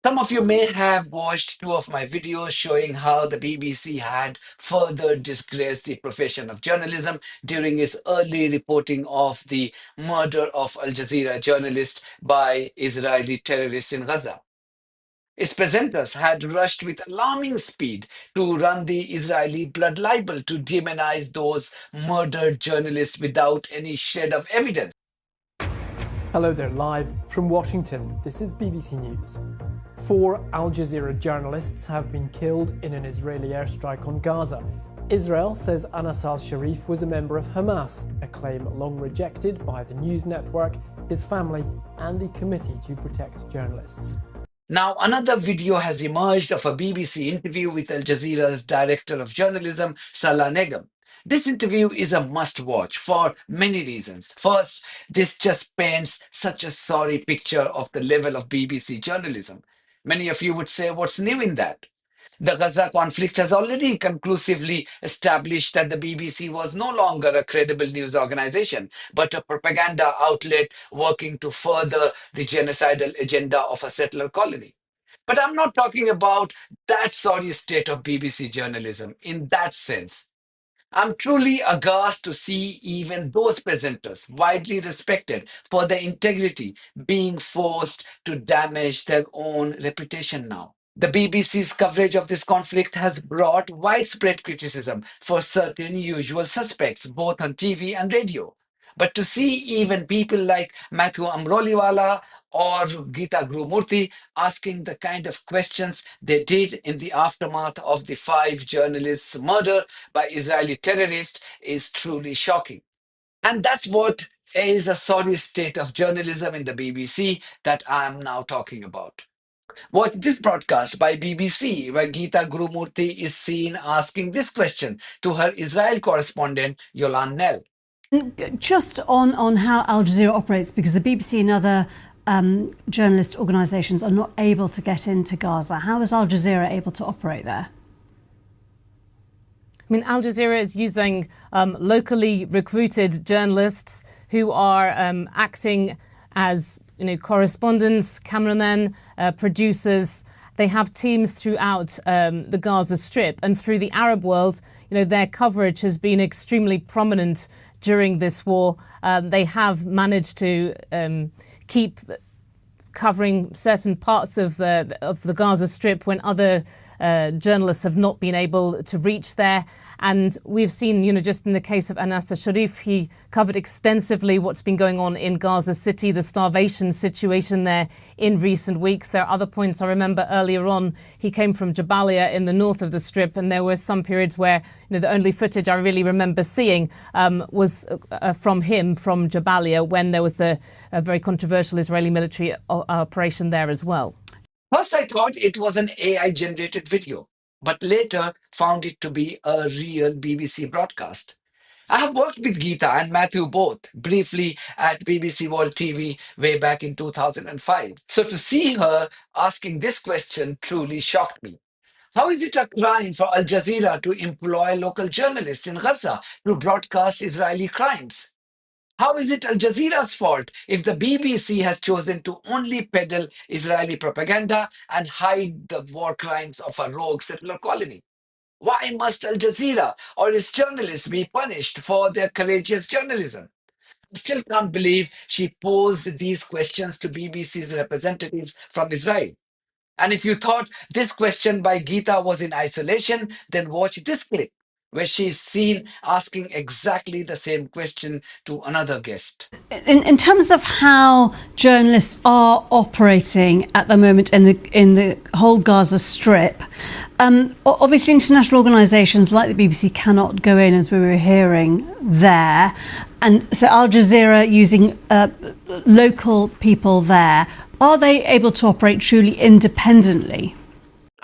Some of you may have watched two of my videos showing how the BBC had further disgraced the profession of journalism during its early reporting of the murder of Al Jazeera journalist by Israeli terrorists in Gaza. Its presenters had rushed with alarming speed to run the Israeli blood libel to demonize those murdered journalists without any shred of evidence. Hello there, live from Washington. This is BBC News. 4 Al Jazeera journalists have been killed in an Israeli airstrike on Gaza. Israel says Anas al-Sharif was a member of Hamas, a claim long rejected by the news network, his family, and the Committee to Protect Journalists. Now, another video has emerged of a BBC interview with Al Jazeera's director of journalism, Salah Negam. This interview is a must watch for many reasons. First, this just paints such a sorry picture of the level of BBC journalism. Many of you would say, what's new in that? The Gaza conflict has already conclusively established that the BBC was no longer a credible news organization, but a propaganda outlet working to further the genocidal agenda of a settler colony. But I'm not talking about that sorry state of BBC journalism in that sense. I'm truly aghast to see even those presenters, widely respected for their integrity, being forced to damage their own reputation now. The BBC's coverage of this conflict has brought widespread criticism for certain usual suspects, both on TV and radio. But to see even people like Matthew Amroliwala or Geeta Gurumurthy asking the kind of questions they did in the aftermath of the 5 journalists' murder by Israeli terrorists is truly shocking. And that's what is a sorry state of journalism in the BBC that I am now talking about. Watch this broadcast by BBC where Geeta Gurumurthy is seen asking this question to her Israel correspondent Yolan Nell. Just on how Al Jazeera operates, because the BBC and other journalist organisations are not able to get into Gaza. How is Al Jazeera able to operate there? I mean, Al Jazeera is using locally recruited journalists who are acting as correspondents, cameramen, producers. They have teams throughout the Gaza Strip, and through the Arab world, their coverage has been extremely prominent during this war. They have managed to keep covering certain parts of the Gaza Strip when other journalists have not been able to reach there. And we've seen, just in the case of Anas al-Sharif, he covered extensively what's been going on in Gaza City, the starvation situation there in recent weeks. There are other points I remember earlier on. He came from Jabalia in the north of the Strip, and there were some periods where the only footage I really remember seeing was from him from Jabalia when there was a very controversial Israeli military operation there as well. First, I thought it was an AI-generated video, but later found it to be a real BBC broadcast. I have worked with Geeta and Matthew both briefly at BBC World TV way back in 2005. So to see her asking this question truly shocked me. How is it a crime for Al Jazeera to employ local journalists in Gaza to broadcast Israeli crimes? How is it Al Jazeera's fault if the BBC has chosen to only peddle Israeli propaganda and hide the war crimes of a rogue settler colony? Why must Al Jazeera or its journalists be punished for their courageous journalism? I still can't believe she posed these questions to BBC's representatives from Israel. And if you thought this question by Geeta was in isolation, then watch this clip where she is seen asking exactly the same question to another guest. In terms of how journalists are operating at the moment in the whole Gaza Strip, obviously international organisations like the BBC cannot go in, as we were hearing there, and so Al Jazeera using local people there. Are they able to operate truly independently?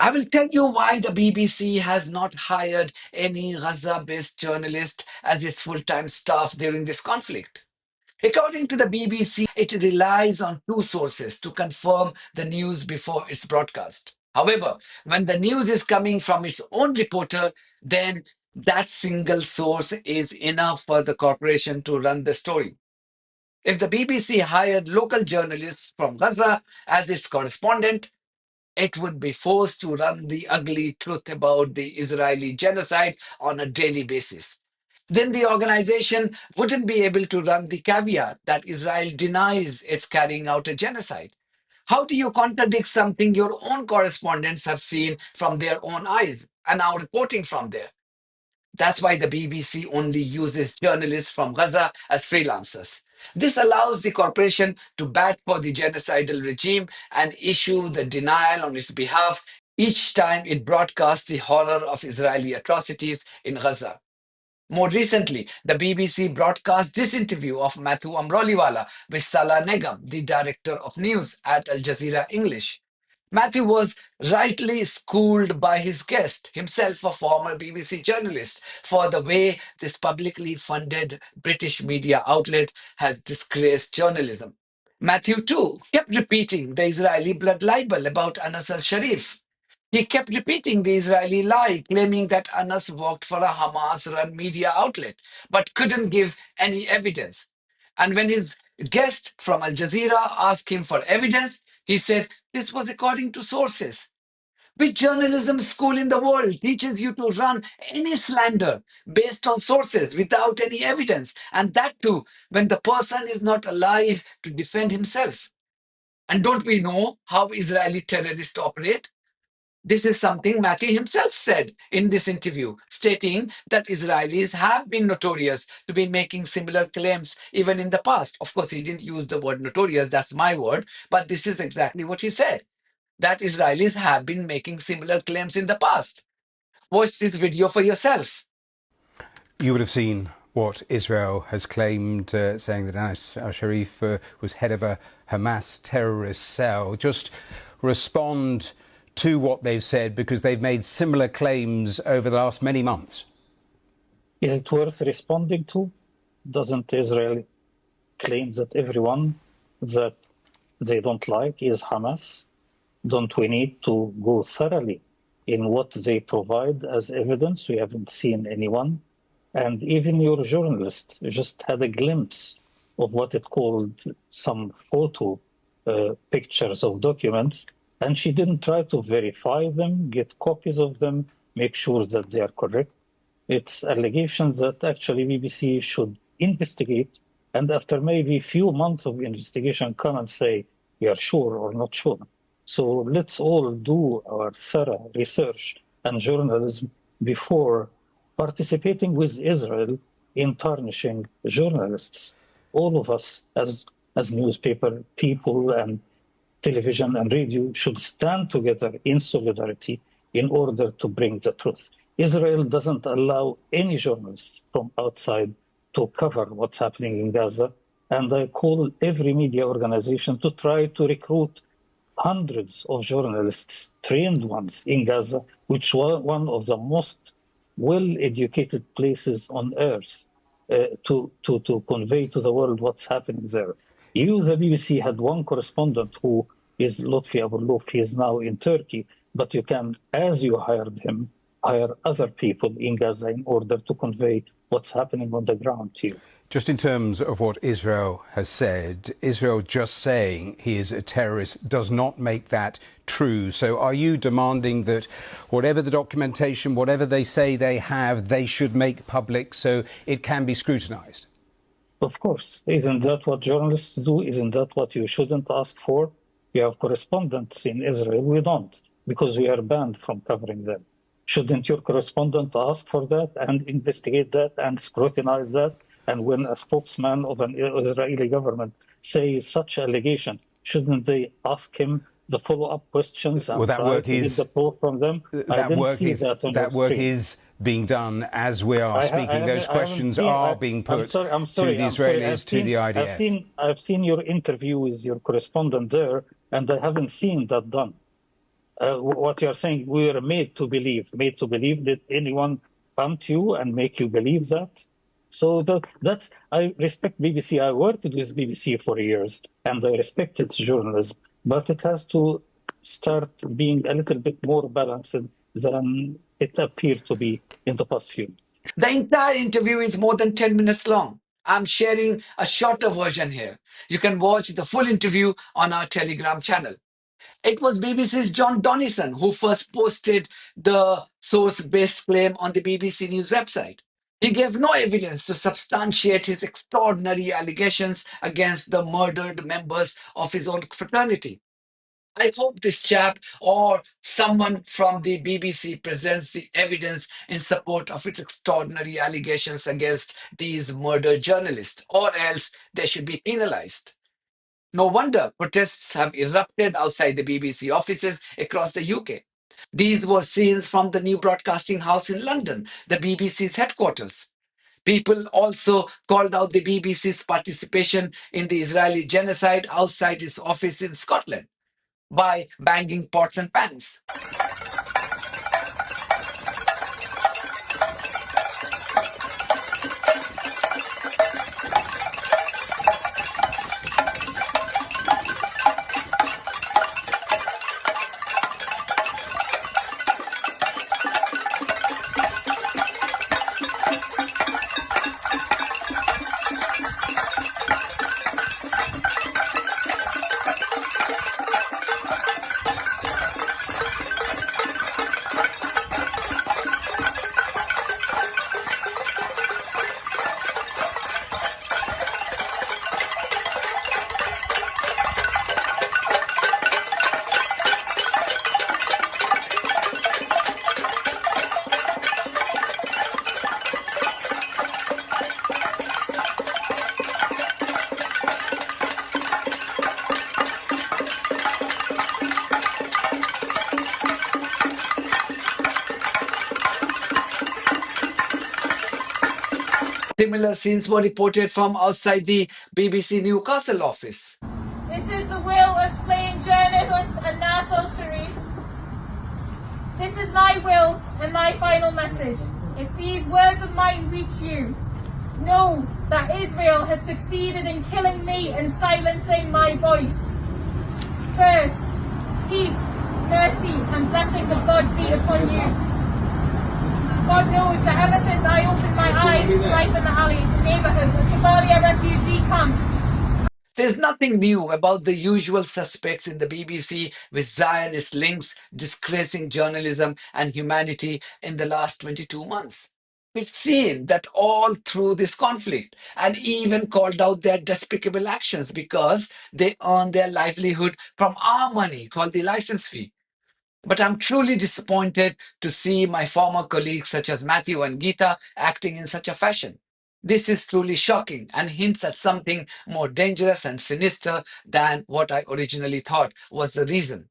I will tell you why the BBC has not hired any Gaza-based journalist as its full-time staff during this conflict. According to the BBC, it relies on 2 sources to confirm the news before its broadcast. However, when the news is coming from its own reporter, then that single source is enough for the corporation to run the story. If the BBC hired local journalists from Gaza as its correspondent, it would be forced to run the ugly truth about the Israeli genocide on a daily basis. Then the organization wouldn't be able to run the caveat that Israel denies it's carrying out a genocide. How do you contradict something your own correspondents have seen from their own eyes and now reporting from there? That's why the BBC only uses journalists from Gaza as freelancers. This allows the corporation to bat for the genocidal regime and issue the denial on its behalf each time it broadcasts the horror of Israeli atrocities in Gaza. More recently, the BBC broadcast this interview of Matthew Amroliwala with Salah Negam, the director of news at Al Jazeera English. Matthew was rightly schooled by his guest, himself a former BBC journalist, for the way this publicly funded British media outlet has disgraced journalism. Matthew, too, kept repeating the Israeli blood libel about Anas al Sharif. He kept repeating the Israeli lie, claiming that Anas worked for a Hamas run media outlet, but couldn't give any evidence. And when his guest from Al Jazeera asked him for evidence, he said this was according to sources. Which journalism school in the world teaches you to run any slander based on sources without any evidence? And that too, when the person is not alive to defend himself. And don't we know how Israeli terrorists operate? This is something Matthew himself said in this interview, stating that Israelis have been notorious to be making similar claims even in the past. Of course, he didn't use the word notorious, that's my word, but this is exactly what he said, that Israelis have been making similar claims in the past. Watch this video for yourself. You would have seen what Israel has claimed, saying that Anas al-Sharif was head of a Hamas terrorist cell. Just respond to what they've said, because they've made similar claims over the last many months. Is it worth responding to? Doesn't Israel claim that everyone that they don't like is Hamas? Don't we need to go thoroughly in what they provide as evidence? We haven't seen anyone. And even your journalist just had a glimpse of what it called some photo pictures of documents, and she didn't try to verify them, get copies of them, make sure that they are correct. It's allegations that actually BBC should investigate, and after maybe a few months of investigation, come and say, we are sure or not sure. So let's all do our thorough research and journalism before participating with Israel in tarnishing journalists. All of us as newspaper people and television and radio should stand together in solidarity in order to bring the truth. Israel doesn't allow any journalists from outside to cover what's happening in Gaza, and I call every media organization to try to recruit hundreds of journalists, trained ones in Gaza, which was one of the most well-educated places on earth to convey to the world what's happening there. You, the BBC, had one correspondent who is Lotfi Abullouf. He is now in Turkey, but you can, as you hired him, hire other people in Gaza in order to convey what's happening on the ground to you. Just in terms of what Israel has said, Israel just saying he is a terrorist does not make that true. So are you demanding that whatever the documentation, whatever they say they have, they should make public so it can be scrutinised? Of course. Isn't that what journalists do? Isn't that what you shouldn't ask for? You have correspondents in Israel. We don't, because we are banned from covering them. Shouldn't your correspondent ask for that and investigate that and scrutinize that? And when a spokesman of an Israeli government says such allegation, shouldn't they ask him the follow-up questions and try to get the proof from them? That work is being done as we are speaking. Those questions are being put to the Israelis, to the IDF. I've seen your interview with your correspondent there, and I haven't seen that done. What you're saying, we are made to believe. Did anyone come to you and make you believe that? So that's, I respect BBC. I worked with BBC for years, and I respect its journalism, but it has to start being a little bit more balanced than it appeared to be in the past few. The entire interview is more than 10 minutes long. I'm sharing a shorter version here. You can watch the full interview on our Telegram channel. It was BBC's John Donison who first posted the source-based claim on the BBC News website. He gave no evidence to substantiate his extraordinary allegations against the murdered members of his own fraternity. I hope this chap or someone from the BBC presents the evidence in support of its extraordinary allegations against these murdered journalists, or else they should be penalized. No wonder protests have erupted outside the BBC offices across the UK. These were scenes from the new broadcasting house in London, the BBC's headquarters. People also called out the BBC's participation in the Israeli genocide outside its office in Scotland by banging pots and pans. Similar scenes were reported from outside the BBC Newcastle office. This is the will of slain journalist Nasser Sharif. This is my will and my final message. If these words of mine reach you, know that Israel has succeeded in killing me and silencing my voice. First, peace, mercy and blessings of God be upon you. God knows that ever since I opened my eyes to life in the alleys and neighbourhoods of Jabalia refugee camp. There's nothing new about the usual suspects in the BBC with Zionist links disgracing journalism and humanity in the last 22 months. We've seen that all through this conflict and even called out their despicable actions because they earn their livelihood from our money called the license fee. But I'm truly disappointed to see my former colleagues such as Matthew and Geeta acting in such a fashion. This is truly shocking and hints at something more dangerous and sinister than what I originally thought was the reason.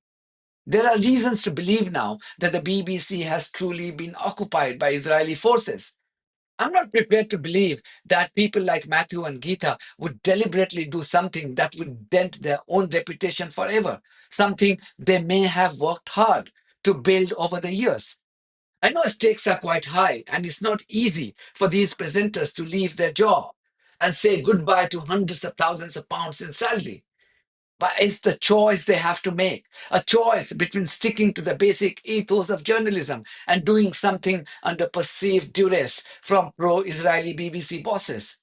There are reasons to believe now that the BBC has truly been occupied by Israeli forces. I'm not prepared to believe that people like Matthew and Geeta would deliberately do something that would dent their own reputation forever, something they may have worked hard to build over the years. I know stakes are quite high, and it's not easy for these presenters to leave their job and say goodbye to hundreds of thousands of pounds in salary. But it's the choice they have to make, a choice between sticking to the basic ethos of journalism and doing something under perceived duress from pro-Israeli BBC bosses.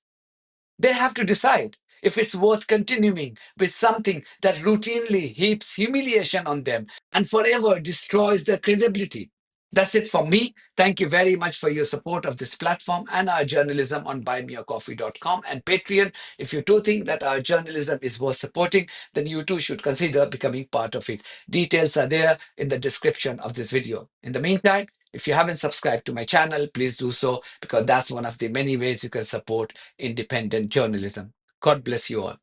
They have to decide if it's worth continuing with something that routinely heaps humiliation on them and forever destroys their credibility. That's it from me. Thank you very much for your support of this platform and our journalism on buymeacoffee.com and Patreon. If you do think that our journalism is worth supporting, then you too should consider becoming part of it. Details are there in the description of this video. In the meantime, if you haven't subscribed to my channel, please do so because that's one of the many ways you can support independent journalism. God bless you all.